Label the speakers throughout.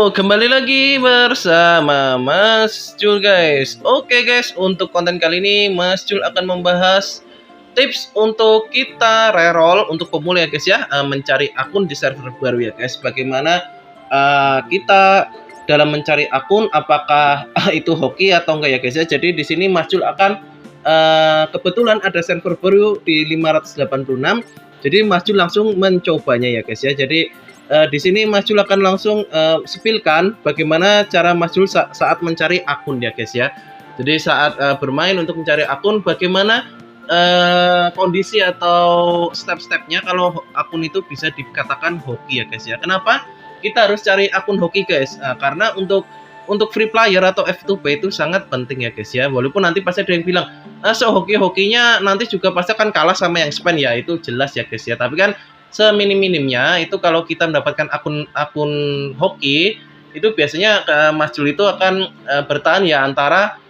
Speaker 1: kembali lagi bersama Mas Jul guys. Oke guys, untuk konten kali ini Mas Jul akan membahas tips untuk kita reroll untuk pemula ya guys ya, mencari akun di server baru ya guys. Bagaimana kita dalam mencari akun, apakah itu hoki atau enggak ya guys ya. Jadi di sini Mas Jul akan kebetulan ada server baru di 586. Jadi Mas Jul langsung mencobanya ya guys ya. Jadi di sini Mas Jul akan langsung spillkan bagaimana cara Mas Jul saat mencari akun ya guys ya. Jadi saat bermain untuk mencari akun, bagaimana kondisi atau step-stepnya kalau akun itu bisa dikatakan hoki ya guys ya. Kenapa kita harus cari akun hoki guys? Karena untuk free player atau F2P itu sangat penting ya guys ya. Walaupun nanti pasti ada yang bilang hoki-hokinya nanti juga pasti akan kalah sama yang spam ya, itu jelas ya guys ya. Tapi kan seminim-minimnya itu kalau kita mendapatkan akun hoki itu biasanya Mas Jul itu akan bertahan ya antara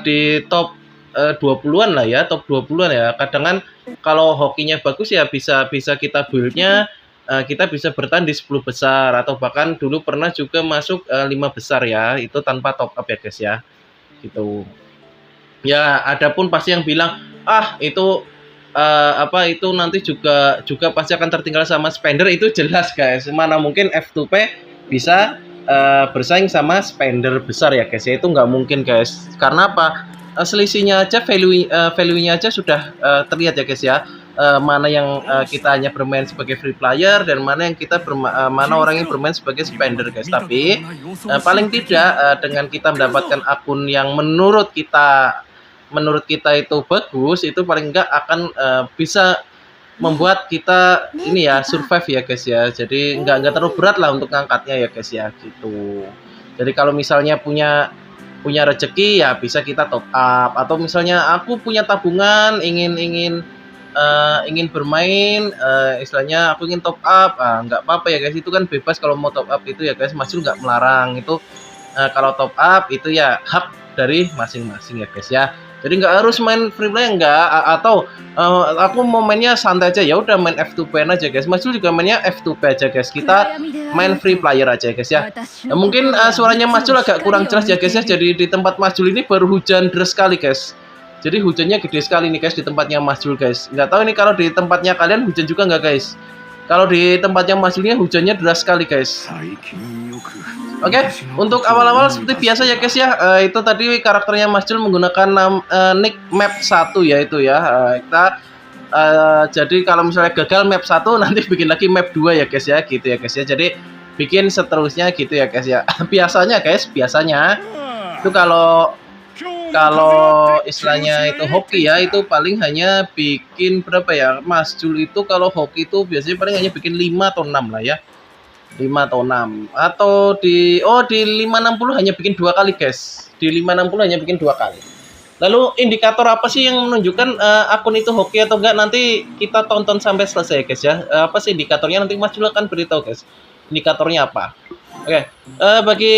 Speaker 1: di top 20-an lah ya, top 20-an ya. Kadang kan kalau hokinya bagus ya bisa kita build-nya kita bisa bertahan di 10 besar atau bahkan dulu pernah juga masuk 5 besar ya, itu tanpa top up ya guys ya. Gitu. Ya, adapun pasti yang bilang itu itu nanti juga pasti akan tertinggal sama spender, itu jelas guys. Mana mungkin F2P bisa bersaing sama spender besar ya guys ya, itu nggak mungkin guys. Karena apa? Selisihnya aja, value-nya aja sudah terlihat ya guys ya. Mana yang kita hanya bermain sebagai free player dan mana yang mana orang yang bermain sebagai spender guys. Tapi paling tidak dengan kita mendapatkan akun yang menurut kita itu bagus, itu paling enggak akan bisa membuat kita ini ya survive ya guys ya. Jadi enggak terlalu berat lah untuk ngangkatnya ya guys ya gitu. Jadi kalau misalnya punya rezeki ya bisa kita top up, atau misalnya aku punya tabungan ingin bermain, istilahnya aku ingin top up, nggak apa-apa ya guys, itu kan bebas kalau mau top up itu ya guys. Mas Jul nggak melarang itu. Kalau top up itu ya hak dari masing-masing ya guys ya. Jadi nggak harus main free play, enggak, atau aku mau mainnya santai aja ya udah main F2P aja guys. Mas Jul juga mainnya F2P aja guys. Kita main free player aja guys ya. Mungkin suaranya Mas Jul agak kurang jelas ya guys ya. Jadi di tempat Mas Jul ini baru hujan deras sekali guys. Jadi hujannya gede sekali nih guys di tempatnya Mas Jul guys. Nggak tahu ini kalau di tempatnya kalian hujan juga nggak guys. Kalau di tempatnya Mas Julnya hujannya deras sekali guys. Oke, untuk awal-awal seperti biasa ya guys ya, itu tadi karakternya Mas Jul menggunakan nick map 1 ya itu ya. Jadi kalau misalnya gagal map 1 nanti bikin lagi map 2 ya guys ya, gitu ya guys ya. Jadi bikin seterusnya gitu ya guys ya. Biasanya itu kalau istilahnya itu hoki ya, itu paling hanya bikin berapa ya Mas Jul itu. Kalau hoki itu biasanya paling hanya bikin 5 atau 6 lah ya. 5 atau 6, atau di 560 hanya bikin 2 kali guys. Di 560 hanya bikin 2 kali. Lalu indikator apa sih yang menunjukkan akun itu hoki atau enggak? Nanti kita tonton sampai selesai guys ya. Apa sih indikatornya, nanti Mas Jul akan beritahu guys. Indikatornya apa? Oke. Bagi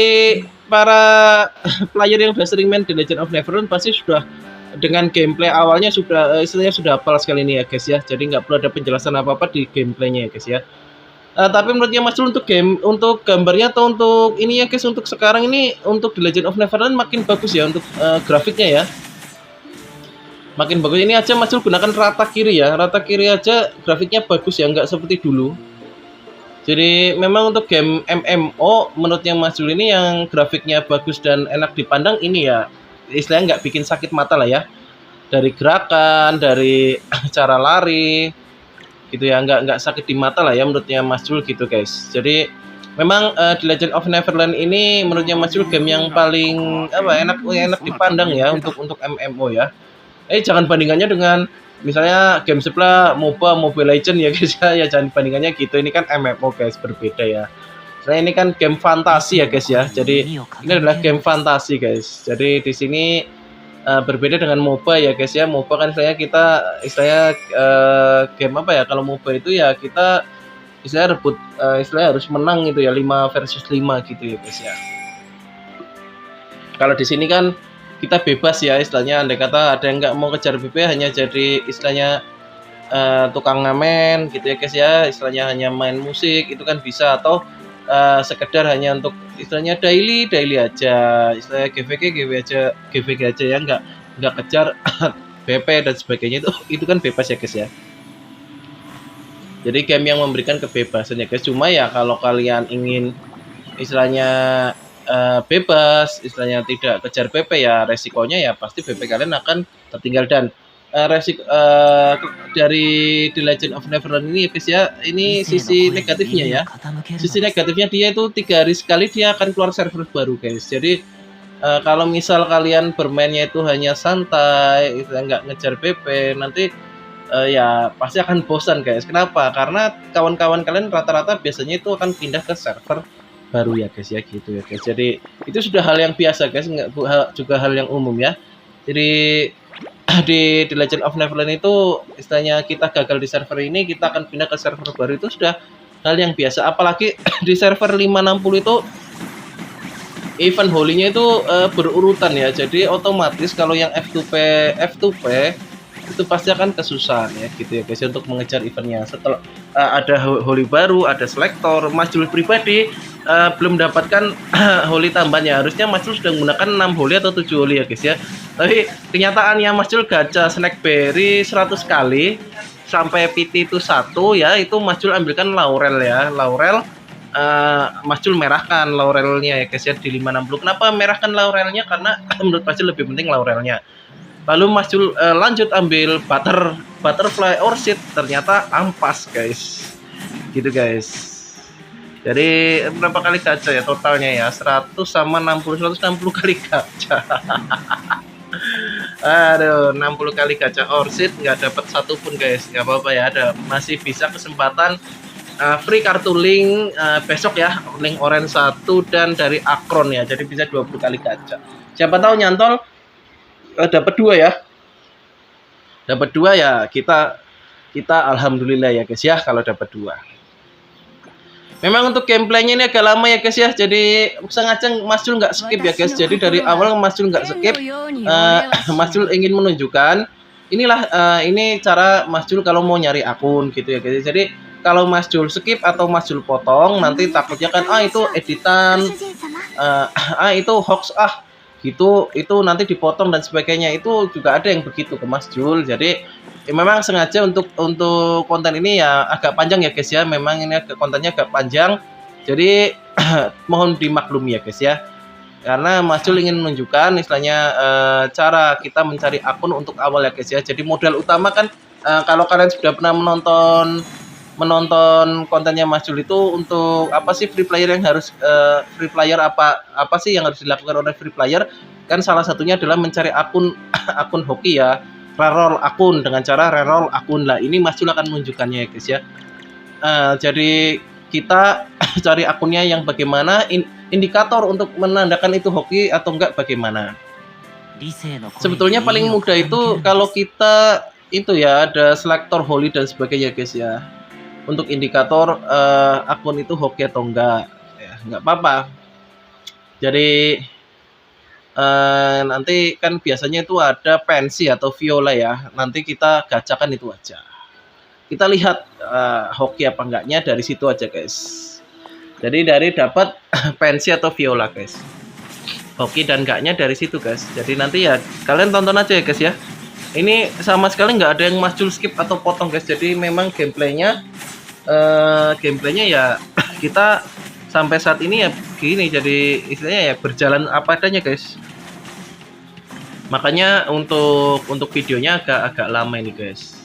Speaker 1: para player yang sudah sering main The Legend of Neverland pasti sudah dengan gameplay awalnya istilahnya sudah hafal sekali ini ya guys ya. Jadi nggak perlu ada penjelasan apa-apa di gameplaynya ya guys ya. Tapi menurutnya Mas Jul untuk gambarnya atau untuk ini ya guys, untuk sekarang ini untuk The Legend of Neverland makin bagus ya untuk grafiknya ya. Makin bagus. Ini aja Mas Jul gunakan rata kiri ya. Rata kiri aja grafiknya bagus ya, nggak seperti dulu. Jadi memang untuk game MMO menurutnya Mas Jul ini yang grafiknya bagus dan enak dipandang ini ya, istilahnya nggak bikin sakit mata lah ya. Dari gerakan, dari cara lari gitu ya, nggak sakit di mata lah ya menurutnya Mas Jul gitu guys. Jadi memang The Legend of Neverland ini menurutnya Mas Jul game yang paling enak dipandang ya untuk MMO ya. Jangan bandingannya dengan misalnya game sebelah Mobile Legend ya guys ya, jangan bandingannya gitu. Ini kan MMO guys, berbeda ya. Soalnya ini kan game fantasi ya guys ya. Jadi ini adalah game fantasi guys. Jadi di sini berbeda dengan MOBA ya guys ya. MOBA kan istilahnya game apa ya, kalau MOBA itu ya kita istilahnya rebut, istilahnya harus menang gitu ya, 5 versus 5 gitu ya guys ya. Kalau di sini kan kita bebas ya, istilahnya andai kata ada yang nggak mau kejar BP hanya jadi istilahnya tukang ngamen gitu ya guys ya, istilahnya hanya main musik itu kan bisa, atau sekedar hanya untuk istilahnya daily aja, istilahnya GVG aja ya, nggak kejar BP dan sebagainya, itu kan bebas ya guys ya. Jadi game yang memberikan kebebasan ya guys. Cuma ya kalau kalian ingin istilahnya bebas, istilahnya tidak kejar BP, ya resikonya ya pasti BP kalian akan tertinggal. Dan dari The Legend of Neverland ini ya guys ya, ini sisi negatifnya ya. Sisi negatifnya dia itu 3 hari sekali dia akan keluar server baru guys. Jadi kalau misal kalian bermainnya itu hanya santai, nggak ngejar BP, nanti ya pasti akan bosan guys. Kenapa? Karena kawan-kawan kalian rata-rata biasanya itu akan pindah ke server baru ya guys ya, gitu ya guys. Jadi itu sudah hal yang biasa guys, nggak juga hal yang umum ya. Jadi di The Legend of Neverland itu istilahnya kita gagal di server ini, kita akan pindah ke server baru, itu sudah hal yang biasa. Apalagi di server 560 itu event holy-nya itu berurutan ya. Jadi otomatis kalau yang F2P itu pasti akan kesusahan ya gitu ya guys untuk mengejar eventnya. Setelah ada holy baru, ada selektor, Mas Jul pribadi belum dapatkan holy tambahannya. Harusnya Mas Jul sudah menggunakan 6 holy atau 7 holy ya guys ya. Tapi kenyataannya Mas Jul gacha snackberry 100 kali sampai PT itu 1 ya, itu Mas Jul ambilkan laurel ya. Laurel Mas Jul merahkan laurelnya ya guys ya di 560. Kenapa merahkan laurelnya? Karena menurut Mas Jul lebih penting laurelnya. Lalu Mas Jul lanjut ambil butterfly orchid, ternyata ampas guys, gitu guys. Jadi berapa kali gacha ya totalnya ya? 100 sama 60, 160 kali gacha. Aduh, 60 kali gacha orchid nggak dapat satu pun guys. Nggak apa-apa ya, masih bisa kesempatan free kartu link besok ya, link orange 1 dan dari Akron ya. Jadi bisa 20 kali gacha. Siapa tahu nyantol dapat 2 ya. Dapat 2 ya, kita alhamdulillah ya guys ya kalau dapat 2. Memang untuk gameplaynya ini agak lama ya guys ya. Jadi sengaja Mas Jul nggak skip ya guys. Jadi dari awal Mas Jul nggak skip. Mas Jul ingin menunjukkan inilah ini cara Mas Jul kalau mau nyari akun gitu ya guys. Jadi kalau Mas Jul skip atau Mas Jul potong, nanti takutnya kan itu editan, itu hoax gitu, itu nanti dipotong dan sebagainya. Itu juga ada yang begitu ke Mas Jul. Jadi ya memang sengaja untuk konten ini ya agak panjang ya guys ya. Memang ini kontennya agak panjang, jadi mohon dimaklumi ya guys ya, karena Mas Jul ingin menunjukkan istilahnya cara kita mencari akun untuk awal ya guys ya. Jadi modal utama kan kalau kalian sudah pernah menonton kontennya Mas Jul itu, untuk apa sih free player yang harus apa sih yang harus dilakukan oleh free player, kan salah satunya adalah mencari akun akun hoki ya, reroll akun dengan cara reroll akun lah. Ini Mas Jul akan menunjukkannya ya guys ya. Jadi kita cari akunnya yang bagaimana, indikator untuk menandakan itu hoki atau enggak bagaimana. Sebetulnya paling mudah itu kalau kita itu ya ada selektor holy dan sebagainya guys ya, untuk indikator akun itu hoki atau enggak ya, enggak apa-apa. Jadi nanti kan biasanya itu ada pensi atau viola ya, nanti kita gacakan itu aja, kita lihat hoki apa enggaknya dari situ aja guys. Jadi dari dapat pensi atau viola guys, hoki dan enggaknya dari situ guys. Jadi nanti ya kalian tonton aja ya guys ya. Ini sama sekali nggak ada yang Mas Jul skip atau potong guys. Jadi memang gameplaynya ya kita sampai saat ini ya gini. Jadi istilahnya ya berjalan apa adanya guys. Makanya untuk videonya agak lama ini guys.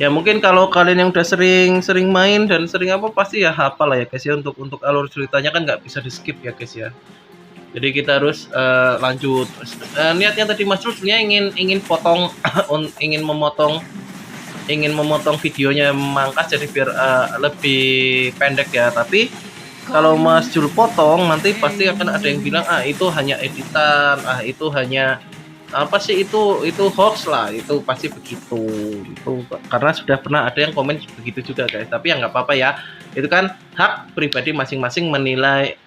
Speaker 1: Ya mungkin kalau kalian yang udah sering main dan sering apa, pasti ya hafal lah ya guys ya. Untuk alur ceritanya kan nggak bisa di skip ya guys ya. Jadi kita harus lanjut. Niatnya tadi Mas Jul sebenarnya ingin potong ingin memotong videonya, memangkas jadi biar lebih pendek ya. Tapi kalau Mas Jul potong, nanti pasti akan ada yang bilang itu hanya editan, itu hanya apa sih, itu hoax lah, itu pasti begitu. Itu karena sudah pernah ada yang komen begitu juga guys. Tapi ya nggak apa-apa ya, itu kan hak pribadi masing-masing menilai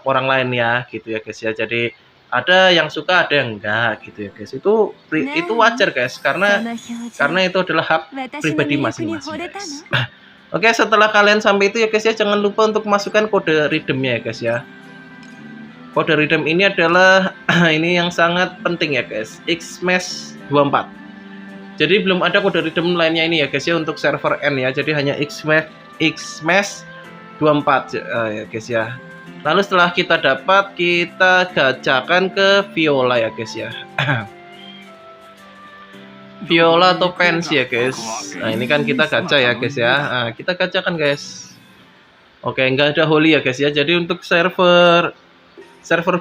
Speaker 1: orang lain ya gitu ya guys ya. Jadi ada yang suka, ada yang enggak gitu ya guys. Itu wajar guys, karena itu adalah hak pribadi masing-masing guys. Oke, setelah kalian sampai itu ya guys ya, jangan lupa untuk masukkan kode redeemnya ya guys ya. Kode redeem ini adalah ini yang sangat penting ya guys, Xmas 24. Jadi belum ada kode redeem lainnya ini ya guys ya untuk server N ya. Jadi hanya Xmas 24 ya guys ya. Lalu setelah kita dapat, kita gacakan ke Viola ya guys ya. Viola atau Fancy ya guys. Nah ini kan kita gacha ya guys ya. Nah, kita gacakan guys. Oke, nggak ada Holy ya guys ya. Jadi untuk server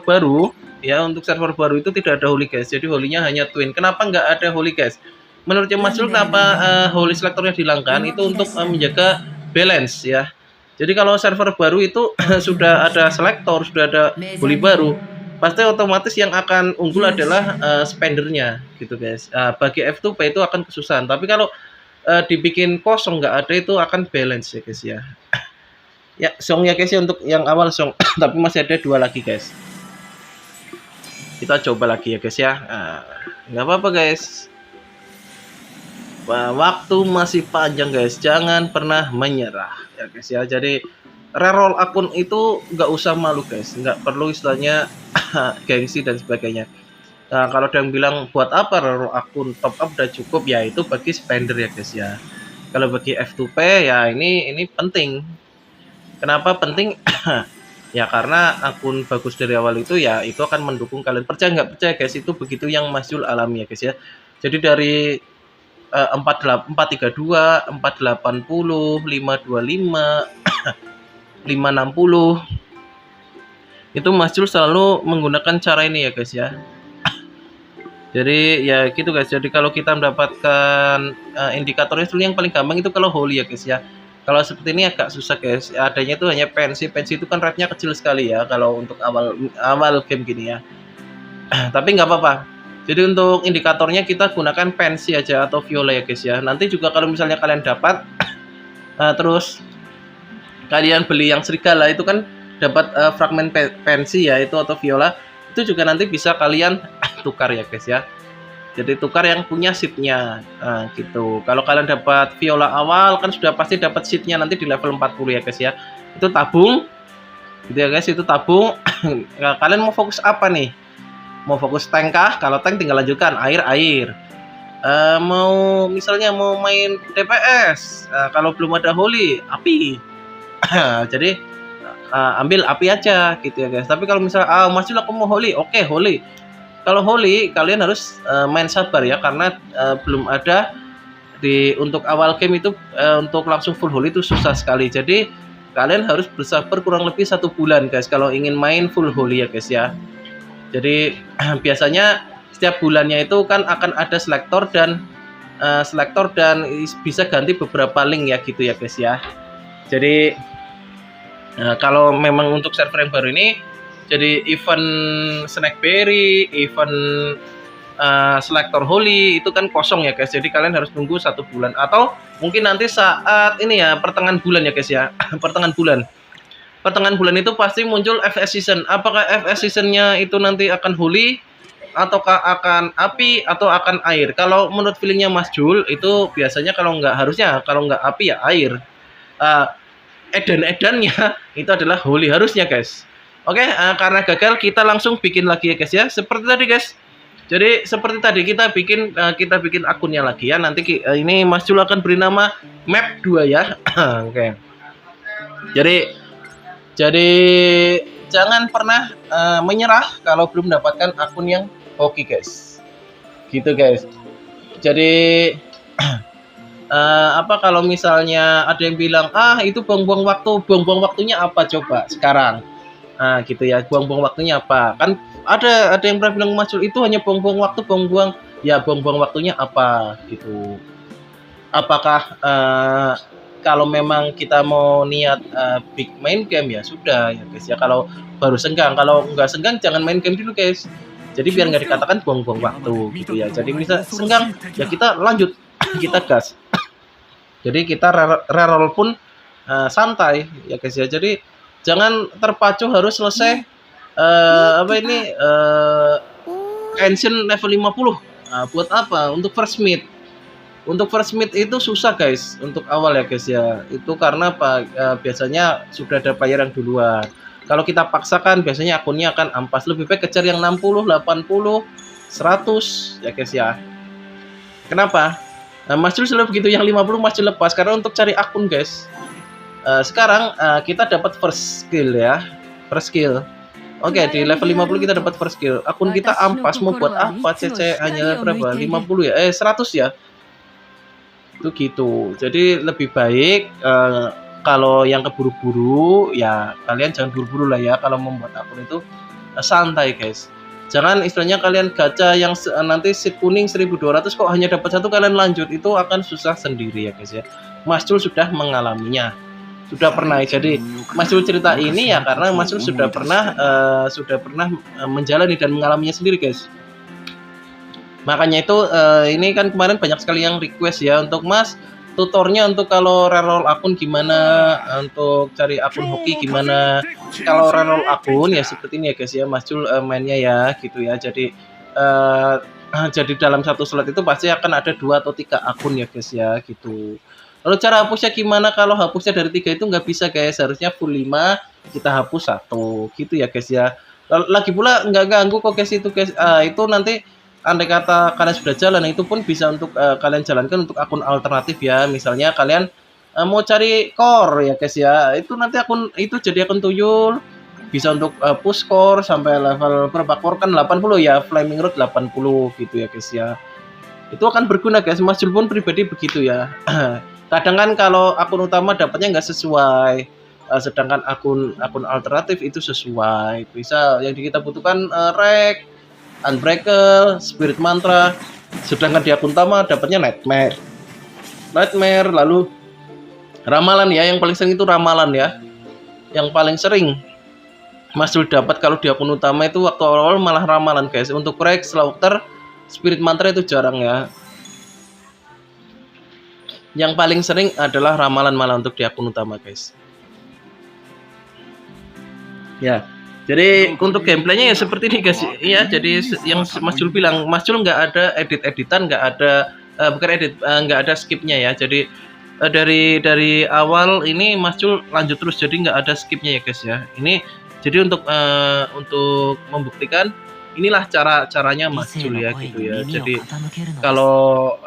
Speaker 1: baru ya, untuk server baru itu tidak ada Holy guys. Jadi Holy-nya hanya Twin. Kenapa nggak ada Holy guys? Menurutnya Mas Jul, kenapa Holy Selectornya dihilangkan? Itu untuk menjaga balance ya. Jadi kalau server baru itu sudah ada Selector, sudah ada Holy baru, pasti otomatis yang akan unggul adalah spendernya gitu guys. Bagi F2P itu akan kesusahan. Tapi kalau dibikin kosong nggak ada, itu akan balance ya guys ya. Ya, song ya guys ya, untuk yang awal song. Tapi masih ada 2 lagi guys. Kita coba lagi ya guys ya. Nggak apa-apa guys. Waktu masih panjang guys. Jangan pernah menyerah ya guys ya. Jadi reroll akun itu nggak usah malu guys. Nggak perlu istilahnya gengsi dan sebagainya. Nah, kalau ada yang bilang buat apa reroll akun, top up udah cukup, ya itu bagi spender ya guys ya. Kalau bagi F2P ya ini penting. Kenapa penting? Ya karena akun bagus dari awal itu ya itu akan mendukung kalian. Percaya nggak percaya guys, itu begitu yang Mas Jul alami ya guys ya. Jadi dari 432, 480, 525, 560 itu Mas Jul selalu menggunakan cara ini ya guys ya. Jadi ya gitu guys. Jadi kalau kita mendapatkan indikatornya itu yang paling gampang itu kalau Holy ya guys ya. Kalau seperti ini agak susah guys. Adanya itu hanya pensi itu kan rate-nya kecil sekali ya kalau untuk awal game gini ya. Tapi nggak apa-apa. Jadi untuk indikatornya kita gunakan pensi aja atau Viola ya guys ya. Nanti juga kalau misalnya kalian dapat terus kalian beli yang serigala itu kan dapat fragmen pensi ya itu atau Viola, itu juga nanti bisa kalian tukar ya guys ya. Jadi tukar yang punya seatnya gitu. Kalau kalian dapat Viola awal kan sudah pasti dapat seatnya nanti di level 40 ya guys ya. Itu tabung gitu ya guys, itu tabung. Nah, kalian mau fokus apa nih? Mau fokus tank kah? Kalau tank tinggal lanjutkan air. Mau misalnya mau main DPS, kalau belum ada Holy, api. Jadi ambil api aja gitu ya guys. Tapi kalau misalnya Mas Jul aku mau Holy, oke Holy. Kalau Holy kalian harus main sabar ya, karena belum ada untuk awal game itu untuk langsung full Holy itu susah sekali. Jadi kalian harus bersabar kurang lebih 1 bulan guys kalau ingin main full Holy ya guys ya. Jadi biasanya setiap bulannya itu kan akan ada selektor dan bisa ganti beberapa link ya gitu ya guys ya. Jadi kalau memang untuk server yang baru ini, jadi event Snackberry, event Selector Holy itu kan kosong ya guys. Jadi kalian harus tunggu 1 bulan atau mungkin nanti saat ini ya pertengahan bulan ya guys ya. Pertengahan bulan itu pasti muncul FS season. Apakah FS seasonnya itu nanti akan Holy ataukah akan api atau akan air? Kalau menurut feelingnya Mas Jul itu biasanya kalau nggak api ya air. Edan-edannya itu adalah Holy harusnya guys. Oke, karena gagal kita langsung bikin lagi ya guys ya. Seperti tadi guys. Jadi seperti tadi kita bikin akunnya lagi ya. Nanti ini Mas Jul akan beri nama map 2 ya. Oke. Jadi jangan pernah menyerah kalau belum mendapatkan akun yang hoki guys. Gitu guys. Jadi kalau misalnya ada yang bilang itu buang-buang waktunya apa coba sekarang? Gitu ya, buang-buang waktunya apa? Kan ada yang pernah bilang Mas Jul itu hanya buang-buang waktunya apa gitu. Apakah kalau memang kita mau niat big main game ya sudah ya guys ya. Kalau baru senggang, kalau nggak senggang jangan main game dulu guys. Jadi biar nggak dikatakan buang-buang waktu gitu ya. Jadi bisa senggang ya kita lanjut, kita gas. Jadi kita reroll pun santai ya guys ya. Jadi jangan terpacu harus selesai ancient level 50. Buat apa? Untuk first meet. Untuk first meet itu susah guys untuk awal ya guys ya. Itu karena apa? Biasanya sudah ada player yang duluan. Kalau kita paksakan biasanya akunnya akan ampas. Lebih baik kejar yang 60, 80, 100 ya guys ya. Kenapa? Mas Jul selalu begitu, yang 50 Mas Jul lepas karena untuk cari akun guys. Sekarang kita dapat first skill ya. First skill. Oke, di level 50 kita dapat first skill. Akun kita ampas, mau buat apa? CC hanya berapa? 50 ya? 100 ya? Itu gitu. Jadi lebih baik kalau yang keburu-buru ya kalian jangan buru-buru lah ya kalau membuat akun itu, santai guys. Jangan istilahnya kalian gacha yang nanti seat kuning 1200 kok hanya dapat satu kalian lanjut, itu akan susah sendiri ya guys ya. Mas Jul sudah mengalaminya, sudah pernah. Jadi Mas Jul cerita ini ya karena Mas Jul sudah pernah menjalani dan mengalaminya sendiri guys. Makanya itu ini kan kemarin banyak sekali yang request ya untuk Mas tutornya untuk kalau reroll akun gimana, untuk cari akun hoki gimana. Kalau reroll akun ya seperti ini ya guys ya, Mas Jul mainnya ya gitu ya. Jadi jadi dalam satu slot itu pasti akan ada 2 atau 3 akun ya guys ya gitu. Lalu cara hapusnya gimana? Kalau hapusnya dari 3 itu nggak bisa guys, harusnya full 5 kita hapus 1 gitu ya guys ya. Lagi pula nggak ganggu kok guys itu guys. Itu nanti andai kata kalian sudah jalan, itu pun bisa untuk kalian jalankan untuk akun alternatif ya. Misalnya kalian mau cari core ya guys ya, itu nanti akun itu jadi akun tuyul, bisa untuk push core sampai level berapa core kan 80 ya, flaming road 80 gitu ya guys ya. Itu akan berguna guys. Mas Jul pun pribadi begitu ya. Kadang kan kalau akun utama dapatnya nggak sesuai, sedangkan akun alternatif itu sesuai. Bisa yang kita butuhkan rek, Unbreaker, Spirit Mantra, sedangkan di akun utama dapatnya Nightmare, lalu ramalan ya, yang paling sering itu ramalan ya, yang paling sering Mas Jul dapat kalau di akun utama itu waktu awal-awal malah ramalan guys. Untuk Rek, Slaughter, Spirit Mantra itu jarang ya. Yang paling sering adalah ramalan malah untuk di akun utama guys. Ya. Jadi untuk gameplaynya ya seperti ini guys ya. Jadi yang Mas Jul bilang, Mas Jul nggak ada editan, nggak ada nggak ada skipnya ya. Jadi dari awal ini Mas Jul lanjut terus, jadi nggak ada skipnya ya guys ya. Ini jadi untuk membuktikan inilah caranya Mas Jul ya gitu ya. Jadi kalau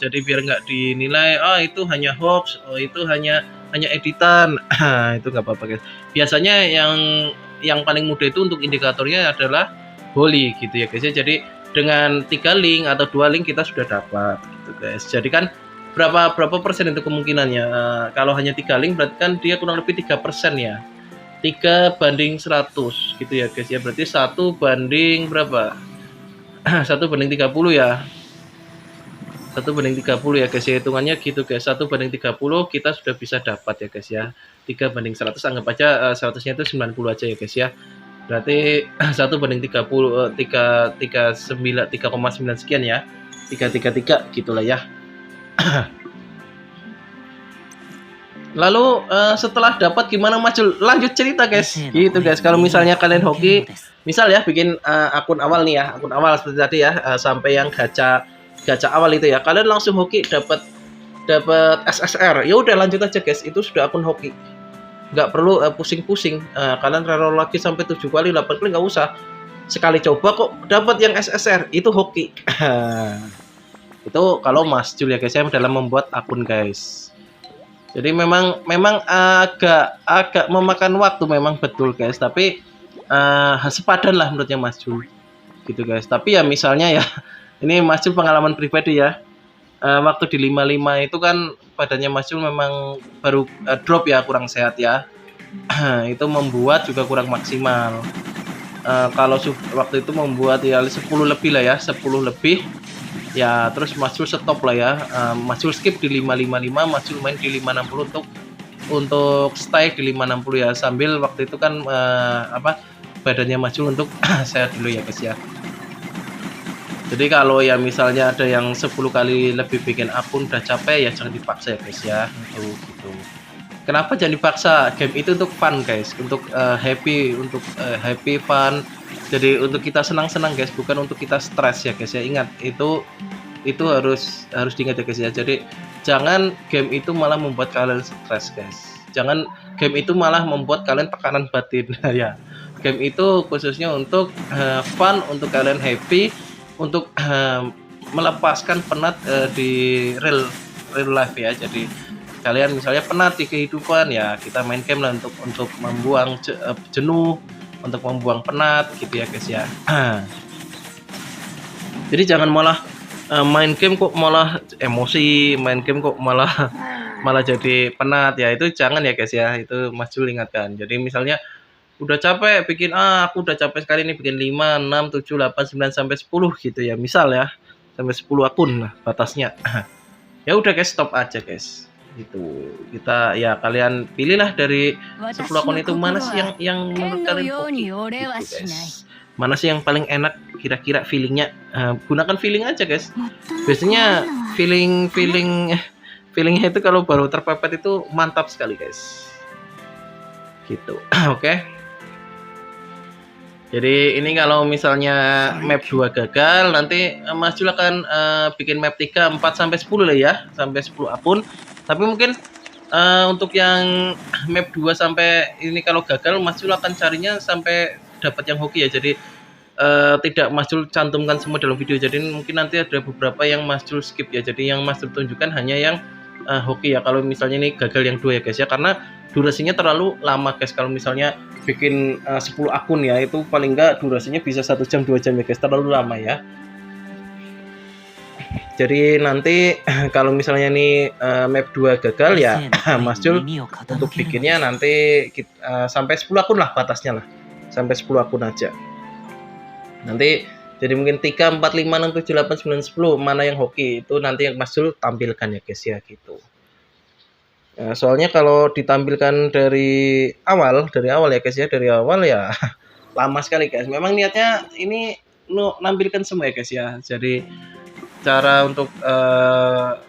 Speaker 1: jadi biar nggak dinilai itu hanya hoax, itu hanya editan, itu nggak apa-apa guys. Biasanya yang paling mudah itu untuk indikatornya adalah holy gitu ya guys ya. Jadi dengan 3 link atau 2 link kita sudah dapat gitu guys. Jadi kan berapa persen itu kemungkinannya? Kalau hanya 3 link berarti kan dia kurang lebih 3% ya. 3 banding 100 gitu ya guys ya. Berarti 1 banding berapa? 1 banding 30 ya. 1 banding 30 ya guys ya, hitungannya gitu guys. 1 banding 30 kita sudah bisa dapat ya guys ya. 3 banding 100, anggap aja 100-nya itu 90 aja ya guys ya. Berarti 1 banding 30 3,9 sekian ya. 333 gitulah ya. Lalu setelah dapat gimana Mas Jul? Lanjut cerita guys. Gitu guys. Kalau misalnya kalian hoki, misal ya bikin akun awal nih ya, akun awal seperti tadi ya, sampai yang gacha awal itu ya, kalian langsung hoki dapat SSR. Ya udah lanjut aja guys, itu sudah akun hoki. Nggak perlu pusing-pusing. Kalian reroll lagi sampai 7 kali, 8 kali nggak usah. Sekali coba kok dapat yang SSR, itu hoki. Itu kalau Mas Jul ya guys ya dalam membuat akun guys. Jadi memang agak memakan waktu memang betul guys, tapi sepadan lah menurutnya Mas Jul gitu guys. Tapi ya misalnya ya ini Mas Jul pengalaman pribadi ya, waktu di 55 itu kan badannya Mas Jul memang baru drop ya, kurang sehat ya. Itu membuat juga kurang maksimal. Kalau waktu itu membuat ya 10 lebih lah ya, 10 lebih ya, terus Mas Jul stop lah ya. Mas Jul skip di 555, Mas Jul main di 560 untuk stay di 560 ya, sambil waktu itu kan badannya Mas Jul untuk sehat dulu ya guys ya. Jadi kalau ya misalnya ada yang 10 kali lebih bikin akun udah capek ya jangan dipaksa ya guys ya. Gitu. Kenapa jangan dipaksa? Game itu untuk fun guys, untuk happy, untuk happy fun. Jadi untuk kita senang-senang guys, bukan untuk kita stres ya guys ya. Ingat, itu itu harus diingat ya guys ya. Jadi jangan game itu malah membuat kalian stres guys. Jangan game itu malah membuat kalian tekanan batin. Ya, game itu khususnya untuk fun, untuk kalian happy, untuk melepaskan penat di real life ya. Jadi kalian misalnya penat di kehidupan ya, kita main game lah untuk membuang jenuh, untuk membuang penat gitu ya guys ya. Jadi jangan malah main game kok malah emosi, main game kok malah jadi penat ya, itu jangan ya guys ya. Itu Mas Jul ingatkan. Jadi misalnya udah capek bikin aku udah capek sekali nih bikin 5, 6, 7, 8, 9 sampai 10 gitu ya. Misal ya, sampai 10 akun lah batasnya. Ya udah guys, stop aja guys. Gitu. Kita ya kalian pilihlah dari 10 akun itu mana sih yang menurut kalian oke gitu guys. Mana sih yang paling enak kira-kira feelingnya, gunakan feeling aja guys. Biasanya feelingnya itu kalau baru terpepet itu mantap sekali guys gitu. Oke. Jadi ini kalau misalnya map 2 gagal, nanti Mas Jul akan bikin map 3, 4 sampai 10 lah ya, sampai 10 akun. Tapi mungkin untuk yang map 2 sampai ini kalau gagal, Mas Jul akan carinya sampai dapat yang hoki ya. Jadi tidak Mas Jul cantumkan semua dalam video. Jadi mungkin nanti ada beberapa yang Mas Jul skip ya. Jadi yang Mas Jul tunjukkan hanya yang hoki ya. Kalau misalnya ini gagal yang 2 ya guys ya, karena durasinya terlalu lama guys. Kalau misalnya bikin 10 akun ya, itu paling enggak durasinya bisa 1 jam 2 jam ya guys, terlalu lama ya. Jadi nanti kalau misalnya ini map 2 gagal ya, Mas Jul untuk bikinnya nanti sampai 10 akun lah batasnya lah, sampai 10 akun aja. Nanti jadi mungkin 3, 4, 5, 6, 7, 8, 9, 10 mana yang hoki itu nanti yang Mas Jul tampilkan ya guys ya gitu. Soalnya kalau ditampilkan dari awal ya guys ya, dari awal ya lama sekali guys. Memang niatnya ini nampilkan semua ya guys ya. Jadi cara untuk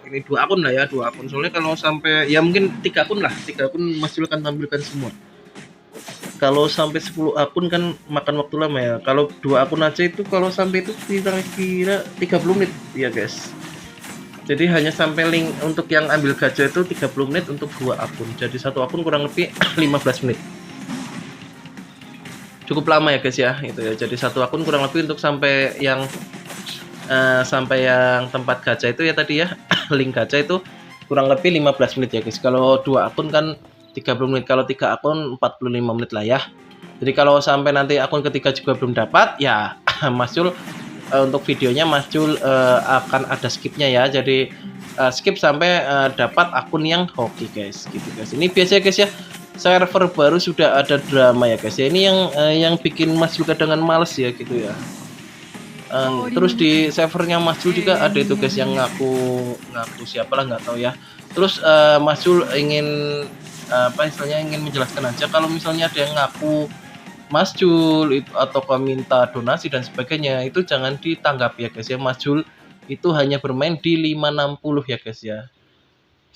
Speaker 1: ini 2 akun lah ya, 2 akun. Soalnya kalau sampai ya mungkin 3 akun lah, 3 akun Mas Jul akan tampilkan semua. Kalau sampai 10 akun kan makan waktu lama ya. Kalau 2 akun aja itu kalau sampai itu kira-kira 30 menit ya guys. Jadi hanya sampai link untuk yang ambil gacha itu 30 menit untuk 2 akun. Jadi 1 akun kurang lebih 15 menit. Cukup lama ya guys ya, itu ya. Jadi 1 akun kurang lebih untuk sampai yang tempat gacha itu ya tadi ya, link gacha itu kurang lebih 15 menit ya guys. Kalau 2 akun kan 30 menit, kalau 3 akun 45 menit lah ya. Jadi kalau sampai nanti akun ketiga juga belum dapat ya Mas Jul untuk videonya Mas Jul akan ada skipnya ya. Jadi skip sampai dapat akun yang hoki guys gitu guys. Ini biasa guys ya, server baru sudah ada drama ya guys ya. Ini yang bikin Mas Jul kadang males ya gitu ya. Terus di servernya Mas Jul juga ada itu guys yang ngaku siapalah nggak tahu ya. Terus Mas Jul ingin ingin menjelaskan aja, kalau misalnya ada yang ngaku Mas Jul itu atau minta donasi dan sebagainya, itu jangan ditanggapi ya guys ya. Mas Jul itu hanya bermain di 560 ya guys ya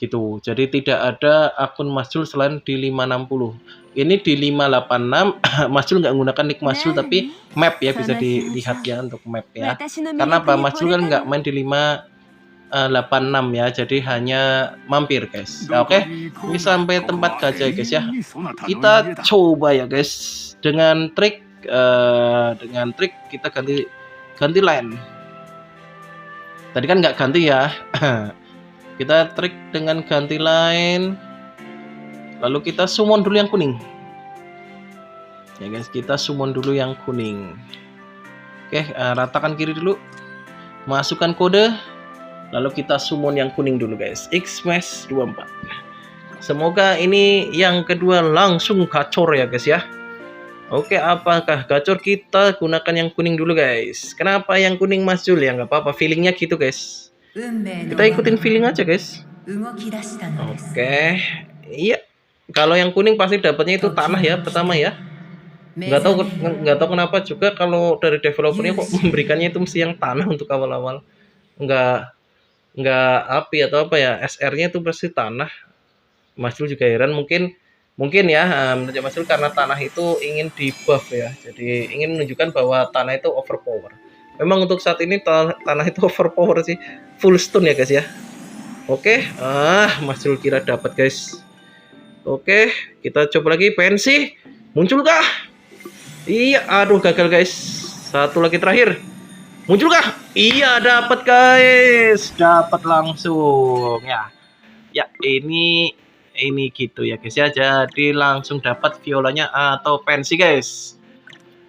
Speaker 1: gitu. Jadi tidak ada akun Mas Jul selain di 560. Ini di 586 Mas Jul nggak menggunakan nick Mas Jul tapi map ya, bisa dilihat ya untuk map ya. Karena apa, Mas Jul kan nggak main di 586 ya, jadi hanya mampir guys. Oke, ini sampai tempat gacha guys ya. Kita coba ya guys dengan trik kita ganti line. Tadi kan nggak ganti ya. Kita trik dengan ganti line. Lalu kita summon dulu yang kuning. Ya guys, kita summon dulu yang kuning. Oke, ratakan kiri dulu. Masukkan kode. Lalu kita summon yang kuning dulu guys, Xmas24. Semoga ini yang kedua langsung gacor ya guys ya. Oke, apakah gacor? Kita gunakan yang kuning dulu guys. Kenapa yang kuning Mas Jul? Ya nggak apa-apa, feelingnya gitu guys. Kita ikutin feeling aja guys. Oke, iya. Kalau yang kuning pasti dapatnya itu tanah ya pertama ya. Nggak tahu kenapa juga kalau dari developernya kok memberikannya itu mesti yang tanah untuk awal-awal. Nggak api atau apa ya, SR-nya itu pasti tanah. Mas Jul juga heran, mungkin ya menurut Mas Jul karena tanah itu ingin di buff ya, jadi ingin menunjukkan bahwa tanah itu overpower. Memang untuk saat ini tanah itu overpower sih, full stone ya guys ya. Oke, Mas Jul kira dapat guys. Oke, kita coba lagi pensi. Munculkah? Iya, aduh gagal guys. Satu lagi terakhir. Munculkah? Iya, dapat guys. Dapat langsung ya. Ya, ini gitu ya guys ya. Jadi langsung dapat violanya atau pensi guys.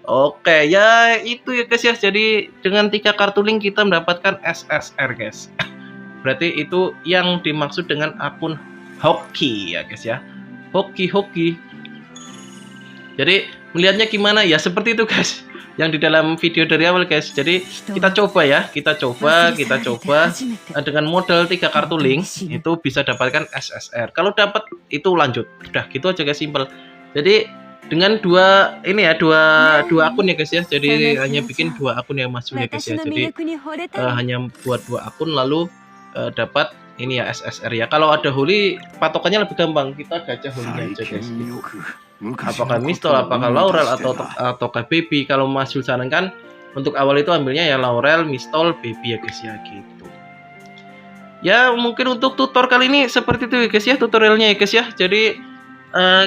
Speaker 1: Oke, ya itu ya guys ya. Jadi dengan 3 kartu link kita mendapatkan SSR guys. Berarti itu yang dimaksud dengan akun hoki ya guys ya. Hoki. Jadi melihatnya gimana ya, seperti itu guys yang di dalam video dari awal guys. Jadi kita coba dengan modal 3 kartu link itu bisa dapatkan SSR. Kalau dapat itu lanjut, udah gitu aja guys, simpel. Jadi dengan dua akun ya guys ya. Jadi hanya bikin 2 akun ya Mas Jul ya guys ya. Jadi hanya buat 2 akun lalu dapat ini ya SSR ya. Kalau ada holy patokannya lebih gampang, kita gacha holy aja guys gitu. Apakah Mistol, apakah Laurel atau Baby. Kalau Mas Jul sarankan untuk awal itu ambilnya ya Laurel, Mistol, Baby ya guys ya gitu. Ya mungkin untuk tutor kali ini seperti itu ya guys ya, tutorialnya ya guys ya. Jadi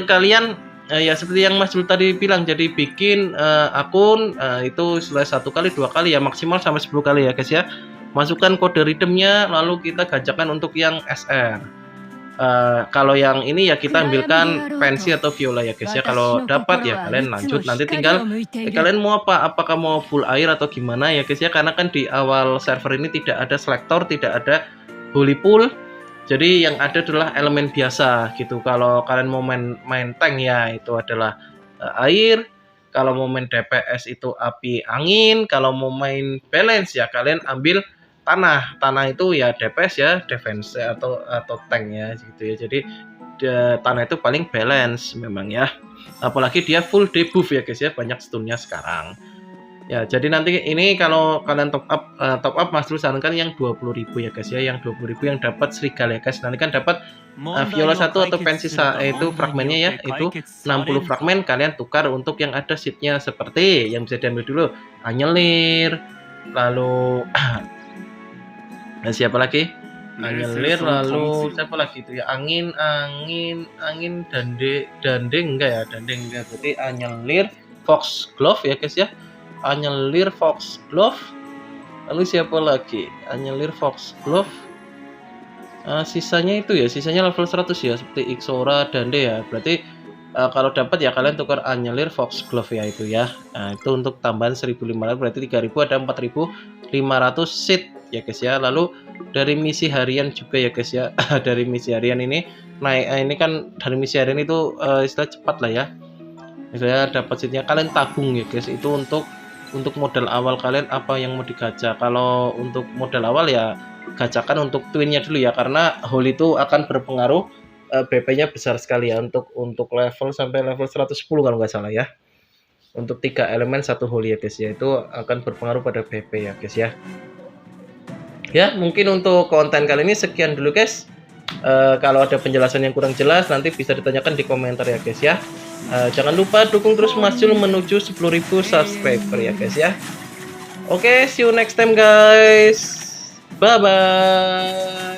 Speaker 1: kalian ya seperti yang Mas Jul tadi bilang, jadi bikin akun itu selesai 1 kali 2 kali ya, maksimal sampai 10 kali ya guys ya. Masukkan kode redeemnya, lalu kita gajakan untuk yang SR. Kalau yang ini ya kita ambilkan pensi atau viola ya guys ya. Kalau dapat ya kalian lanjut, nanti tinggal kalian mau apakah mau full air atau gimana ya guys ya. Karena kan di awal server ini tidak ada selektor, tidak ada holy pool. Jadi yang ada adalah elemen biasa gitu. Kalau kalian mau main tank ya itu adalah air. Kalau mau main DPS itu api angin. Kalau mau main balance ya kalian ambil tanah itu ya DPS ya, defense atau tank ya gitu ya. Jadi tanah itu paling balance memang ya, apalagi dia full debuff ya guys ya, banyak stunnya sekarang ya. Jadi nanti ini kalau kalian top up Mas Jul sarankan yang 20.000 ya guys ya, yang 20.000 yang dapat serigala ya guys. Nanti kan dapat viola 1 atau pensi itu fragmennya ya, itu 60 fragmen kalian tukar untuk yang ada seatnya, seperti yang bisa diambil dulu Anyelir, lalu siapa lagi? Anyelir, lalu siapa lagi itu ya? Angin Dandeng enggak ya? Dandeng enggak, berarti Anyelir, Foxglove ya guys ya. Anyelir, Foxglove. Lalu siapa lagi? Anyelir, Foxglove. Sisanya itu ya, sisanya level 100 ya, seperti Ixora, Dande ya. Berarti kalau dapat ya kalian tukar Anyelir, Foxglove ya itu ya. Nah, itu untuk tambahan 1.500, berarti 3.000 ada 4.500 seat ya guys ya. Lalu dari misi harian juga ya guys ya. Dari misi harian ini naik, ini kan dari misi harian itu istilah cepat lah ya. Misalnya dapat seatnya kalian tabung ya guys. Itu untuk modal awal kalian apa yang mau digacha. Kalau untuk modal awal ya gacakan untuk twinnya dulu ya, karena holy itu akan berpengaruh, BP-nya besar sekali ya untuk level sampai level 110 kalau nggak salah ya. Untuk 3 elemen 1 holy ya guys ya, itu akan berpengaruh pada BP ya guys ya. Ya mungkin untuk konten kali ini sekian dulu guys. Kalau ada penjelasan yang kurang jelas nanti bisa ditanyakan di komentar ya guys ya. Jangan lupa dukung terus Mas Jul menuju 10.000 subscriber ya guys ya. Oke, see you next time guys. Bye bye.